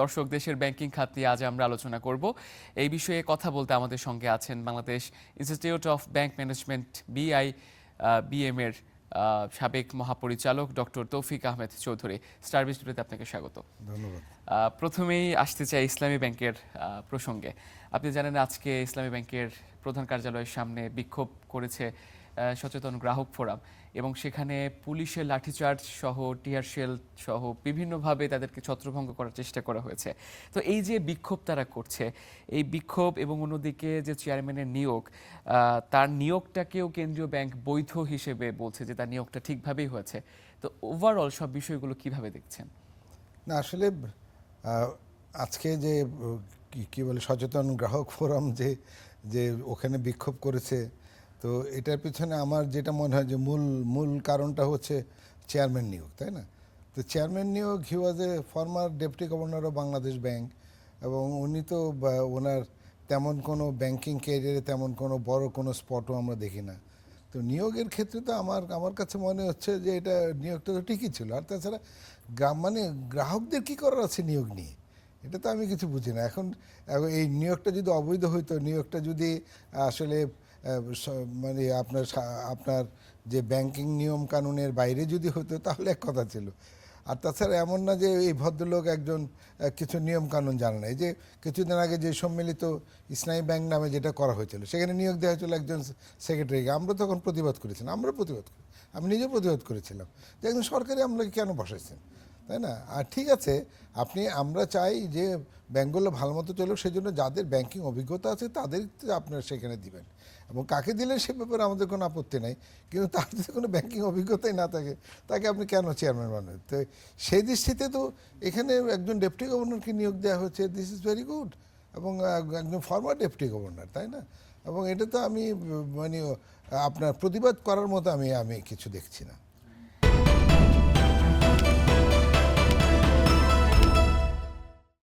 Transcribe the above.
দর্শক, দেশের ব্যাংকিং খাত নিয়ে আজ আমরা আলোচনা করব। এই বিষয়ে কথা বলতে আমাদের সঙ্গে আছেন Bangladesh institute of bank management BM এর সাবেক মহাপরিচালক ডক্টর তৌফিক আহমেদ চৌধুরী। স্টার বিস্টুডিওতে আপনাকে স্বাগত। ধন্যবাদ। প্রথমেই আসতে চাই ইসলামী ব্যাংকের প্রসঙ্গে। আপনি জানেন আজকে ইসলামী ব্যাংকের প্রধান কার্যালয়ের সামনে বিক্ষোভ করেছে সচেতন গ্রাহক ফোরাম, এবং সেখানে পুলিশের লাঠিচার্জ সহ টিয়ার শেল সহ বিভিন্নভাবে তাদেরকে ছত্রভঙ্গ করার চেষ্টা করা হয়েছে। তো এই যে বিক্ষোভ তারা করছে, এই বিক্ষোভ এবং অন্যদিকে যে চেয়ারম্যানের নিয়োগ, তার নিয়োগটাকেও কেন্দ্রীয় ব্যাংক বৈধ হিসেবে বলছে যে তার নিয়োগটা ঠিকভাবেই হয়েছে। তো ওভারঅল সব বিষয়গুলো কিভাবে দেখছেন? না আসলে আজকে যে কি বলে সচেতন গ্রাহক ফোরাম যে যে ওখানে বিক্ষোভ করেছে, তো এটার পিছনে আমার যেটা মনে হয় যে মূল মূল কারণটা হচ্ছে চেয়ারম্যান নিয়োগ, তাই না? তো চেয়ারম্যান নিয়োগ, he was a former deputy governor of Bangladesh bank, এবং উনি তো ওনার তেমন কোনো ব্যাংকিং ক্যারিয়ারে তেমন কোনো বড় কোনো স্পটও আমরা দেখি না। তো নিয়োগের ক্ষেত্রে তো আমার কাছে মনে হচ্ছে যে এটা নিয়োগটা তো ঠিকই ছিল। আর তাছাড়া মানে গ্রাহকদের কী করার আছে নিয়োগ নিয়ে, এটা তো আমি কিছু বুঝি না। এখন এই নিয়োগটা যদি অবৈধ হইতো, নিয়োগটা যদি আসলে মানে আপনার যে ব্যাংকিং নিয়ম কানুনের বাইরে যদি হতো তাহলে এক কথা ছিল। আর তাছাড়া এমন না যে এই ভদ্রলোক একজন কিছু নিয়ম কানুন জানে না। এই যে কিছুদিন আগে যে সম্মিলিত ইসলামী ব্যাংক নামে যেটা করা হয়েছিল, সেখানে নিয়োগ দেওয়া হয়েছিল একজন সেক্রেটারিকে। আমরা তখন প্রতিবাদ করেছিলাম, আমি নিজেও প্রতিবাদ করেছিলাম যে একজন সরকারি আমলাকে কেন বসাইছেন, তাই না? আর ঠিক আছে, আমরা চাই যে ব্যাংকগুলো ভালো মতো চলুক, সেই জন্য যাদের ব্যাংকিং অভিজ্ঞতা আছে তাদের আপনারা সেখানে দিবেন, এবং কাকে দিলে সে ব্যাপারে আমাদের কোনো আপত্তি নাই। কিন্তু তার যদি কোনো ব্যাংকিং অভিজ্ঞতাই না থাকে, তাকে আপনি কেন চেয়ারম্যান বানাবেন? তো সেই দৃষ্টিতে তো এখানে একজন ডেপুটি গভর্নরকে নিয়োগ দেওয়া হচ্ছে, দিস ইজ ভেরি গুড, এবং একজন ফর্মার ডেপুটি গভর্নর, তাই না? এবং এটা তো আমি মানে আপনার প্রতিবাদ করার মতো আমি কিছু দেখছি না।